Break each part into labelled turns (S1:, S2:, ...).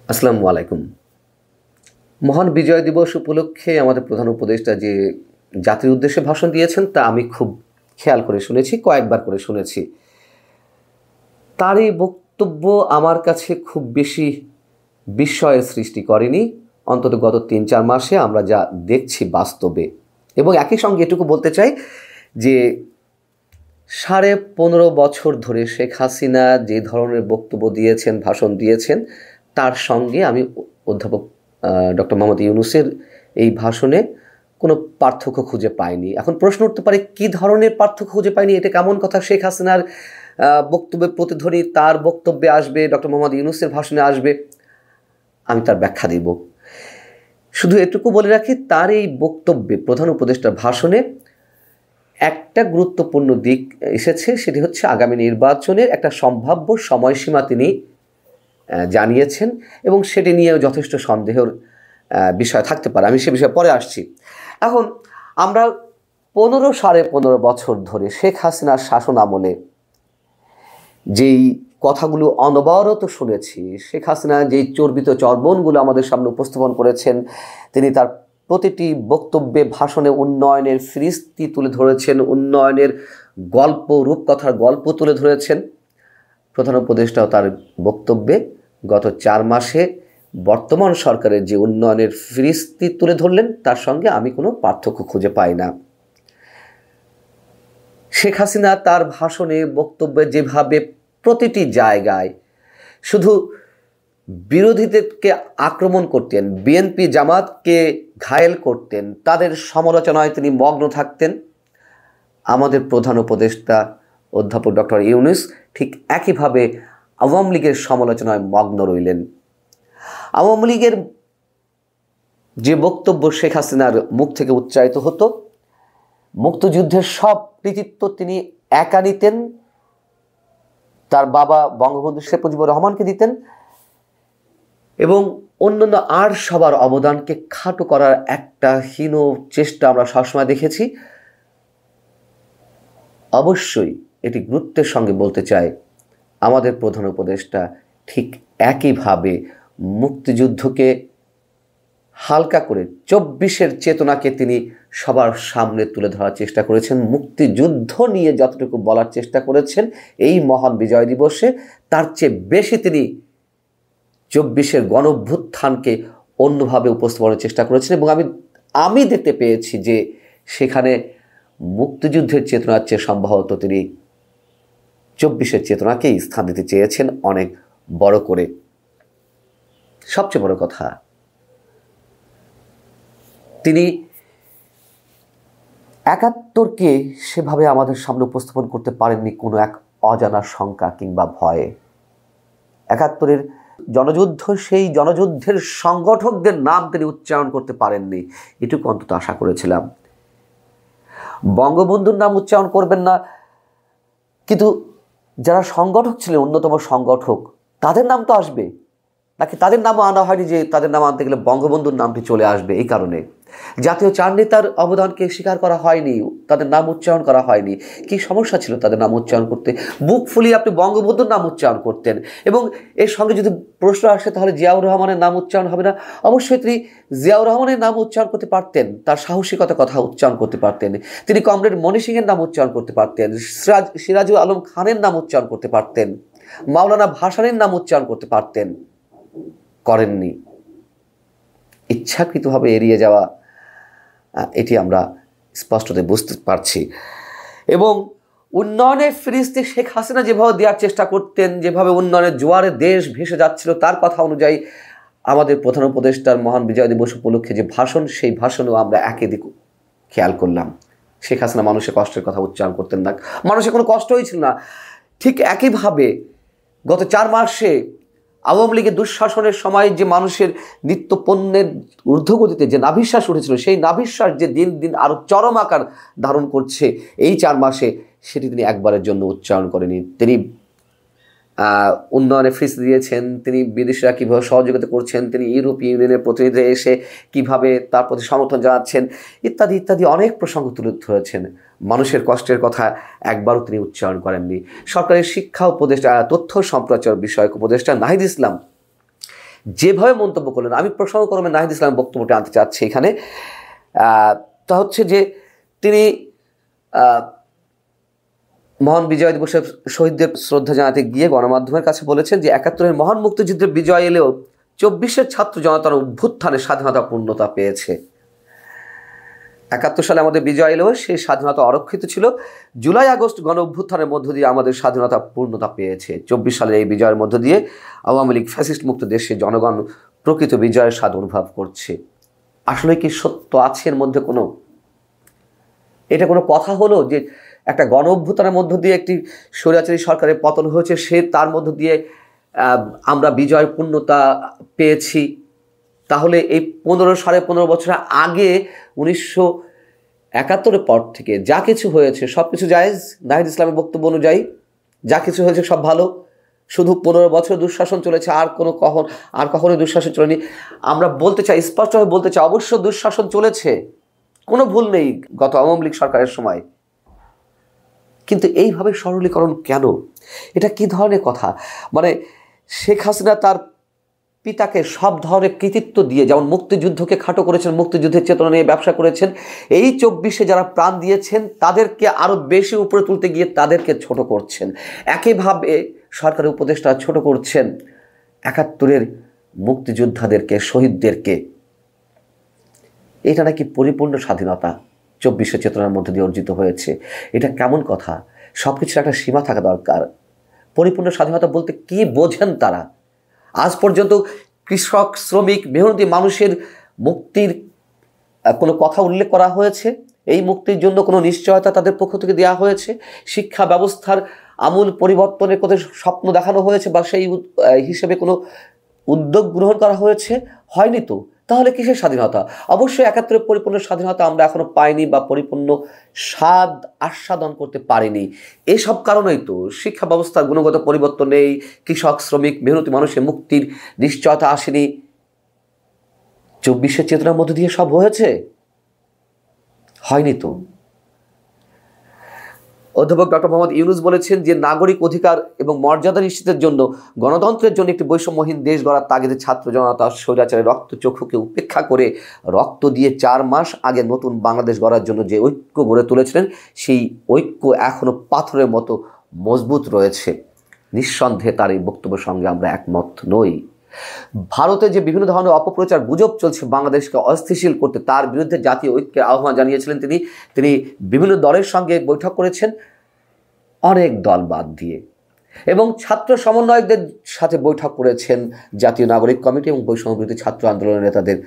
S1: আসসালামু আলাইকুম। মহান বিজয় দিবস উপলক্ষে আমাদের প্রধান উপদেষ্টা যে জাতির উদ্দেশ্যে ভাষণ দিয়েছেন তা আমি খুব খেয়াল করে শুনেছি, কয়েকবার করে শুনেছি। তার এই বক্তব্য আমার কাছে খুব বেশি বিস্ময়ের সৃষ্টি করেনি, অন্তত গত ৩-৪ মাসে আমরা যা দেখছি বাস্তবে। এবং একই সঙ্গে এটুকু বলতে চাই যে ১৫.৫ বছর ধরে শেখ হাসিনা যে ধরনের বক্তব্য দিয়েছেন, ভাষণ দিয়েছেন, তার সঙ্গে আমি অধ্যাপক ডক্টর মোহাম্মদ ইউনূসের এই ভাষণে কোনো পার্থক্য খুঁজে পাইনি। এখন প্রশ্ন উঠতে পারে, কী ধরনের পার্থক্য খুঁজে পাইনি? এটা কেমন কথা? শেখ হাসিনার বক্তব্যের প্রতিধ্বনি তার বক্তব্যে আসবে, ডক্টর মোহাম্মদ ইউনূসের ভাষণে আসবে। আমি তার ব্যাখ্যা দিব। শুধু এটুকু বলে রাখি, তার এই বক্তব্যে, প্রধান উপদেষ্টার ভাষণে একটা গুরুত্বপূর্ণ দিক এসেছে, সেটি হচ্ছে আগামী নির্বাচনের একটা সম্ভাব্য সময়সীমা তিনি জানিয়েছেন এবং সেটি নিয়েও যথেষ্ট সন্দেহের বিষয় থাকতে পারে। আমি সে বিষয়ে পরে আসছি। এখন আমরা ১৫.৫ বছর ধরে শেখ হাসিনার শাসন আমলে যেই কথাগুলো অনবরত শুনেছি, শেখ হাসিনা যেই চর্বিত চর্বণগুলো আমাদের সামনে উপস্থাপন করেছেন, তিনি তার প্রতিটি বক্তব্যে, ভাষণে উন্নয়নের ফিরিস্তি তুলে ধরেছেন, উন্নয়নের গল্প, রূপকথার গল্প তুলে ধরেছেন। প্রধান উপদেষ্টাও তার বক্তব্যে গত ৪ মাসে বর্তমান সরকারের যে উন্নয়নের ফিরিস্তি তুলে ধরলেন, তার সঙ্গে আমি কোনো পার্থক্য খুঁজে পাই না। শেখ হাসিনা তার ভাষণে, বক্তব্যে যেভাবে প্রতিটি জায়গায় শুধু বিরোধীদেরকে আক্রমণ করতেন, বিএনপি জামাতকে ঘায়েল করতেন, তাদের সমালোচনায় তিনি মগ্ন থাকতেন, আমাদের প্রধান উপদেষ্টা অধ্যাপক ডক্টর ইউনূস ঠিক একইভাবে আওয়ামী লীগের সমালোচনায় মগ্ন রইলেন। আওয়ামী লীগের যে বক্তব্য শেখ হাসিনার মুখ থেকে উচ্চারিত হতো, মুক্তিযুদ্ধের সব কৃতিত্ব তিনি একা নিতেন, তার বাবা বঙ্গবন্ধু শেখ মুজিবুর রহমানকে দিতেন এবং অন্যান্য আর সবার অবদানকে খাটো করার একটা হীন চেষ্টা আমরা সবসময় দেখেছি। অবশ্যই এটি গুরুত্বের সঙ্গে বলতে চাই, আমাদের প্রধান উপদেষ্টা ঠিক একইভাবে মুক্তিযুদ্ধকে হালকা করে ২৪-এর চেতনাকে তিনি সবার সামনে তুলে ধরার চেষ্টা করেছেন। মুক্তিযুদ্ধ নিয়ে যতটুকু বলার চেষ্টা করেছেন এই মহান বিজয় দিবসে, তার চেয়ে বেশি তিনি ২৪-এর গণঅভ্যুত্থানকে অন্যভাবে উপস্থাপনের চেষ্টা করেছেন এবং আমি দেখতে পেয়েছি যে সেখানে মুক্তিযুদ্ধের চেতনার চেয়ে সম্ভবত তিনি ২৪-এর চেতনাকেই স্থান দিতে চেয়েছেন অনেক বড় করে। সবচেয়ে বড় কথা, তিনি ৭১কে সেভাবে আমাদের সামনে উপস্থাপন করতে পারেননি কোনো এক অজানা শঙ্কা কিংবা ভয়ে। ৭১-এর জনযুদ্ধ, সেই জনযুদ্ধের সংগঠকদের নাম তিনি উচ্চারণ করতে পারেননি, এটুকু অন্তত আশা করেছিলাম। বঙ্গবন্ধুর নাম উচ্চারণ করবেন না, কিন্তু যারা সংগঠক ছিলেন, অন্যতম সংগঠক, তাদের নাম তো আসবে, নাকি তাদের নামও আনা হয়নি যে তাদের নাম আনতে গেলে বঙ্গবন্ধুর নামটি চলে আসবে? এই কারণে জাতীয় চার নেতার অবদানকে স্বীকার করা হয়নি, তাদের নাম উচ্চারণ করা হয়নি। কি সমস্যা ছিল তাদের নাম উচ্চারণ করতে? বুক ফুলিয়ে আপনি বঙ্গবন্ধুর নাম উচ্চারণ করতেন এবং এর সঙ্গে যদি প্রশ্ন আসে তাহলে জিয়াউর রহমানের নাম উচ্চারণ হবে না? অবশ্যই তিনি জিয়াউর রহমানের নাম উচ্চারণ করতে পারতেন, তার সাহসিকতার কথা উচ্চারণ করতে পারতেন, তিনি কমরেড মনি সিংয়ের নাম উচ্চারণ করতে পারতেন, সিরাজুল আলম খানের নাম উচ্চারণ করতে পারতেন, মাওলানা ভাসানীর নাম উচ্চারণ করতে পারতেন, করেননি। ইচ্ছাকৃতভাবে এড়িয়ে যাওয়া, এটি আমরা স্পষ্টতে বুঝতে পারছি। এবং উন্নয়নের ফিরিস্তি শেখ হাসিনা যেভাবে দেওয়ার চেষ্টা করতেন, যেভাবে উন্নয়নের জোয়ারে দেশ ভেসে যাচ্ছিল, তার কথা অনুযায়ী আমাদের প্রধান উপদেষ্টার মহান বিজয় দিবস উপলক্ষে যে ভাষণ, সেই ভাষণেও আমরা একই দিক খেয়াল করলাম। শেখ হাসিনা মানুষের কষ্টের কথা উচ্চারণ করতেন না, মানুষের কোনো কষ্টই ছিল না। ঠিক একইভাবে গত ৪ মাসে আওয়ামী লীগের দুঃশাসনের সময় যে মানুষের নিত্য পণ্যের ঊর্ধ্বগতিতে যে নাভিশ্বাস উঠেছিল, সেই নাভিশ্বাস যে দিন দিন আরও চরম আকার ধারণ করছে এই ৪ মাসে, সেটি তিনি একবারের জন্য উচ্চারণ করেনি। তিনি উন্নয়নে ফিরিস্তি দিয়েছেন, তিনি বিদেশিরা কীভাবে সহযোগিতা করছেন, তিনি ইউরোপীয় ইউনিয়নের প্রতিনিধি এসে কীভাবে তার প্রতি সমর্থন জানাচ্ছেন, ইত্যাদি ইত্যাদি অনেক প্রসঙ্গ তুলে ধরেছেন। মানুষের কষ্টের কথা একবারও তিনি উচ্চারণ করেননি। সরকারের শিক্ষা উপদেষ্টা, তথ্য সম্প্রচার বিষয়ক উপদেষ্টা নাহিদ ইসলাম যেভাবে মন্তব্য করলেন, আমি প্রসঙ্গক্রমে নাহিদ ইসলামের বক্তব্যটি আনতে চাচ্ছি এখানে। তা হচ্ছে যে তিনি মহান বিজয় দিবসের শহীদদের শ্রদ্ধা জানাতে গিয়ে গণমাধ্যমের কাছে বলেছেন যে ৭১-এর মহান মুক্তিযুদ্ধের বিজয় এলেও ২৪-এর ছাত্র জনতার অভ্যুত্থানে স্বাধীনতা পূর্ণতা পেয়েছে। ৭১ সালে আমাদের বিজয় এলেও সেই স্বাধীনতা অরক্ষিত ছিল। জুলাই আগস্ট গণ অভ্যুত্থানের মধ্য দিয়ে আমাদের স্বাধীনতা পূর্ণতা পেয়েছে। ২৪ সালের এই বিজয়ের মধ্য দিয়ে আওয়ামী লীগ ফ্যাসিস্ট মুক্ত দেশে জনগণ প্রকৃত বিজয়ের স্বাদ অনুভব করছে। আসলে কি সত্য আছে এর মধ্যে? এটা কোনো কথা হলো যে একটা গণ অভ্যুত্থানের মধ্য দিয়ে একটি স্বৈরাচারী সরকারের পতন হয়েছে, সে তার মধ্য দিয়ে আমরা বিজয়ের পূর্ণতা পেয়েছি? তাহলে এই ১৫-১৫ বছর আগে ১৯৭১-এর পর থেকে যা কিছু হয়েছে সব কিছু জায়েজ? নাহিদ ইসলামের বক্তব্য অনুযায়ী যা কিছু হয়েছে সব ভালো, শুধু ১৫ বছর দুঃশাসন চলেছে, আর কখনো দুঃশাসন চলেনি। আমরা বলতে চাই, স্পষ্টভাবে বলতে চাই, অবশ্য দুঃশাসন চলেছে, কোনো ভুল নেই গত আওয়ামী লীগ সরকারের সময়। কিন্তু এইভাবে সরলীকরণ কেন? এটা কি ধরনের কথা? মানে শেখ হাসিনা তার পিতাকে সব ধরনের কৃতিত্ব দিয়ে, যেমন মুক্তিযুদ্ধকে খাটো করেছেন, মুক্তিযুদ্ধের চেতনা নিয়ে ব্যবসা করেছেন, এই ২৪-এ যারা প্রাণ দিয়েছেন তাদেরকে আরও বেশি উপরে তুলতে গিয়ে তাদেরকে ছোট করছেন। একইভাবে সরকারের উপদেষ্টা ছোট করছেন ৭১-এর মুক্তিযোদ্ধাদেরকে, শহীদদেরকে। এটা নাকি পরিপূর্ণ স্বাধীনতা ২৪-এর চেতনার মধ্যে দিয়ে অর্জিত হয়েছে। এটা কেমন কথা? সব কিছুর একটা সীমা থাকা দরকার। পরিপূর্ণ স্বাধীনতা বলতে কি বোঝেন তারা? আজ পর্যন্ত কৃষক, শ্রমিক, মেহনতি মানুষের মুক্তির কোনো কথা উল্লেখ করা হয়েছে? এই মুক্তির জন্য কোনো নিশ্চয়তা তাদের পক্ষ থেকে দেওয়া হয়েছে? শিক্ষা ব্যবস্থার আমূল পরিবর্তনের কথা স্বপ্ন দেখানো হয়েছে বা সেই হিসেবে কোনো উদ্যোগ গ্রহণ করা হয়েছে? হয়নি তো। তাহলে কিসের স্বাধীনতা? অবশ্যই ৭১-এর পরিপূর্ণ স্বাধীনতা আমরা এখনো পাইনি বা পরিপূর্ণ স্বাদ আস্বাদন করতে পারিনি। এসব কারণেই তো শিক্ষা ব্যবস্থার গুণগত পরিবর্তন নেই, কৃষক, শ্রমিক, মেহনতি মানুষের মুক্তির নিশ্চয়তা আসেনি। ২৪-এর চেতনার মধ্যে দিয়ে সব হয়েছে? হয়নি তো। অধ্যাপক ডক্টর মোহাম্মদ ইউনূস বলেছেন যে নাগরিক অধিকার এবং মর্যাদা নিশ্চিতের জন্য, গণতন্ত্রের জন্য একটি বৈষম্যহীন দেশ গড়ার তাগিদে ছাত্র জনতা স্বৈরাচারের রক্তচক্ষুকে উপেক্ষা করে রক্ত দিয়ে ৪ মাস আগে নতুন বাংলাদেশ গড়ার জন্য যে ঐক্য গড়ে তুলেছিলেন, সেই ঐক্য এখনো পাথরের মতো মজবুত রয়েছে। নিঃসন্দেহে তার এই বক্তব্যের সঙ্গে আমরা একমত নই। ভারতে যে বিভিন্ন ধরনের অপপ্রচার, গুজব চলছে বাংলাদেশকে অস্থিতিশীল করতে, তার বিরুদ্ধে জাতীয় ঐক্যের আহ্বান জানিয়েছিলেন তিনি বিভিন্ন দলের সঙ্গে বৈঠক করেছেন, অনেক দল বাদ দিয়ে, এবং ছাত্র সমন্বয়কদের সাথে বৈঠক করেছেন জাতীয় নাগরিক কমিটি এবং বৈষম্য বিরোধী ছাত্র আন্দোলনের নেতাদের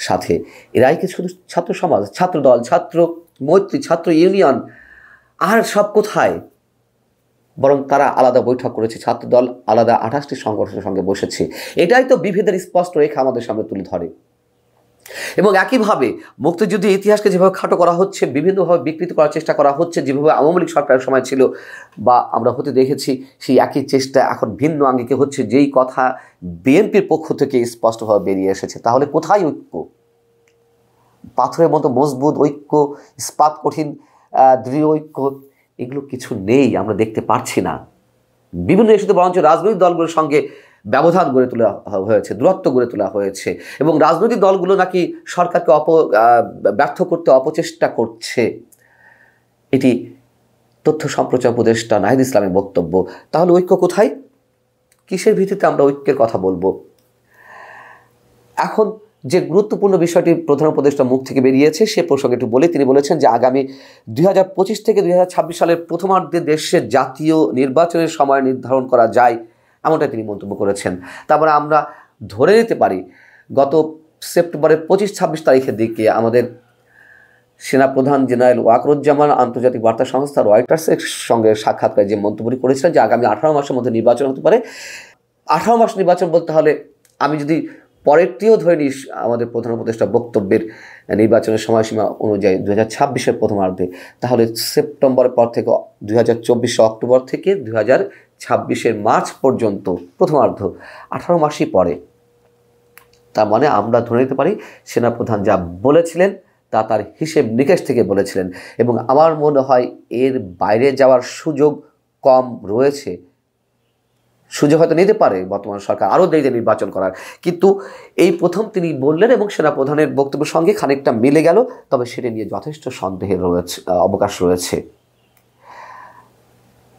S1: সাথে। এরাই কি শুধু ছাত্র সমাজ, ছাত্র দল, ছাত্র মৈত্রী, ছাত্র ইউনিয়ন, আর সব কোথায়? বরং তারা আলাদা বৈঠক করেছে, ছাত্রদল আলাদা ২৮টি সংগঠনের সঙ্গে বসেছে। এটাই তো বিভেদের স্পষ্ট রেখা আমাদের সামনে তুলে ধরে। এবং একইভাবে মুক্তিযুদ্ধের ইতিহাসকে যেভাবে খাটো করা হচ্ছে, বিভিন্নভাবে বিকৃত করার চেষ্টা করা হচ্ছে, যেভাবে আওয়ামী লীগ সরকারের সময় ছিল বা আমরা হতে দেখেছি, সেই একই চেষ্টা এখন ভিন্ন আঙ্গিকে হচ্ছে, যেই কথা বিএনপির পক্ষ থেকে স্পষ্টভাবে বেরিয়ে এসেছে। তাহলে কোথায় ঐক্য? পাথরের মতো মজবুত ঐক্য, ইস্পাত কঠিন দৃঢ় ঐক্য, এগুলো কিছু নেই, আমরা দেখতে পারছি না। বিভিন্ন ইস্যুতে বরঞ্চ রাজনৈতিক দলগুলোর সঙ্গে ব্যবধান গড়ে তোলা হয়েছে, দূরত্ব গড়ে তোলা হয়েছে, এবং রাজনৈতিক দলগুলো নাকি সরকারকে ব্যর্থ করতে অপচেষ্টা করছে। এটি তথ্য সম্প্রচার উপদেষ্টা নাহিদ ইসলামের বক্তব্য। তাহলে ঐক্য কোথায়? কিসের ভিত্তিতে আমরা ঐক্যের কথা বলবো? এখন যে গুরুত্বপূর্ণ বিষয়টি প্রধান উপদেষ্টা মুখ থেকে বেরিয়েছে সে প্রসঙ্গে একটু বলে, তিনি বলেছেন যে আগামী ২০২৫ থেকে ২০২৬ সালের প্রথমার্ধে দেশের জাতীয় নির্বাচনের সময় নির্ধারণ করা যায়, এমনটাই তিনি মন্তব্য করেছেন। তারপরে আমরা ধরে নিতে পারি গত সেপ্টেম্বরের ২৫-২৬ তারিখের দিকে আমাদের সেনাপ্রধান জেনারেল ওয়াকরুজ্জামান আন্তর্জাতিক বার্তা সংস্থা রয়টার্সের সঙ্গে সাক্ষাৎকারে যে মন্তব্যটি করেছিলেন যে আগামী ১৮ মাসের মধ্যে নির্বাচন হতে পারে। ১৮ মাস নির্বাচন বলতে হলে আমি যদি পরেরটিও ধরে নিই, আমাদের প্রধান উপদেষ্টা বক্তব্যের নির্বাচনের সময়সীমা অনুযায়ী ২০২৬-এর প্রথমার্ধে, তাহলে সেপ্টেম্বরের পর থেকে ২০২৪ অক্টোবর থেকে ২০২৬-এর মার্চ পর্যন্ত প্রথমার্ধ, ১৮ মাসই পরে। তার মানে আমরা ধরে নিতে পারি সেনাপ্রধান যা বলেছিলেন তা তার হিসেব নিকেশ থেকে বলেছিলেন, এবং আমার মনে হয় এর বাইরে যাওয়ার সুযোগ কম রয়েছে। সুযোগ হয়তো নিতে পারে বর্তমান সরকার আরও দেরিতে নির্বাচন করার, কিন্তু এই প্রথম তিনি বললেন এবং সেনাপ্রধানের বক্তব্যের সঙ্গে খানিকটা মিলে গেল, তবে সেটা নিয়ে যথেষ্ট সন্দেহের অবকাশ রয়েছে।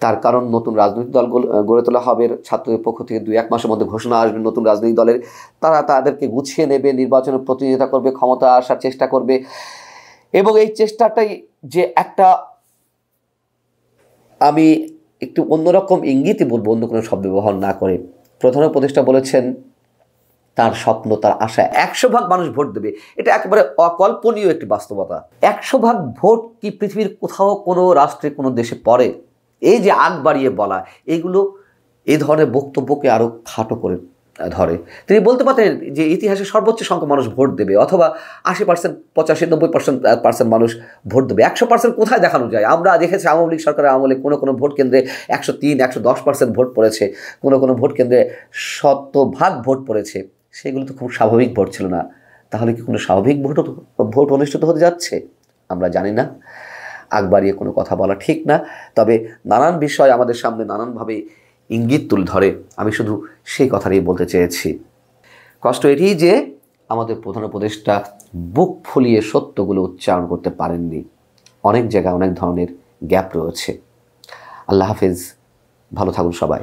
S1: তার কারণ নতুন রাজনৈতিক দল গড়ে তোলা হবে, ছাত্রদের পক্ষ থেকে 2-1 মাসের মধ্যে ঘোষণা আসবে নতুন রাজনৈতিক দলের, তারা তাদেরকে গুছিয়ে নেবে, নির্বাচনের প্রতিযোগিতা করবে, ক্ষমতা আসার চেষ্টা করবে। এবং এই চেষ্টাটাই যে একটা, আমি একটু অন্যরকম ইঙ্গিতই বলবো, অন্য কোনো শব্দ ব্যবহার না করে, প্রধান উপদেষ্টা বলেছেন তার স্বপ্ন, তার আশা 100% মানুষ ভোট দেবে। এটা একেবারে অকল্পনীয় একটি বাস্তবতা। 100% ভোট কি পৃথিবীর কোথাও কোনো রাষ্ট্রে কোনো দেশে পড়ে? এই যে আগ বাড়িয়ে বলা, এগুলো এই ধরনের বক্তব্যকে আরও খাটো করে ধরে। তিনি বলতে পারতেন যে ইতিহাসে সর্বোচ্চ সংখ্যক মানুষ ভোট দেবে, অথবা 80%, 85-90% মানুষ ভোট দেবে। 100% কোথায় দেখানো যায়? আমরা দেখেছি আওয়ামী লীগ সরকারের আমলে কোনো ভোট কেন্দ্রে 103-110% ভোট পড়েছে, কোনো ভোট কেন্দ্রে 100% ভোট পড়েছে। সেগুলো তো খুব স্বাভাবিক ভোট ছিল না। তাহলে কি কোনো স্বাভাবিক ভোট অনুষ্ঠিত হতে যাচ্ছে? আমরা জানি না, আগ বাড়িয়ে কোনো কথা বলা ঠিক না। তবে নানান বিষয় আমাদের সামনে নানানভাবে ইঙ্গিত তুলে ধরে। আমি শুধু সেই কথাটাই বলতে চেয়েছি। কষ্ট এটি যে আমাদের প্রধান উপদেষ্টা বুক ফুলিয়ে সত্যগুলো উচ্চারণ করতে পারেননি। অনেক জায়গায় অনেক ধরনের গ্যাপ রয়েছে। আল্লাহ হাফেজ, ভালো থাকুন সবাই।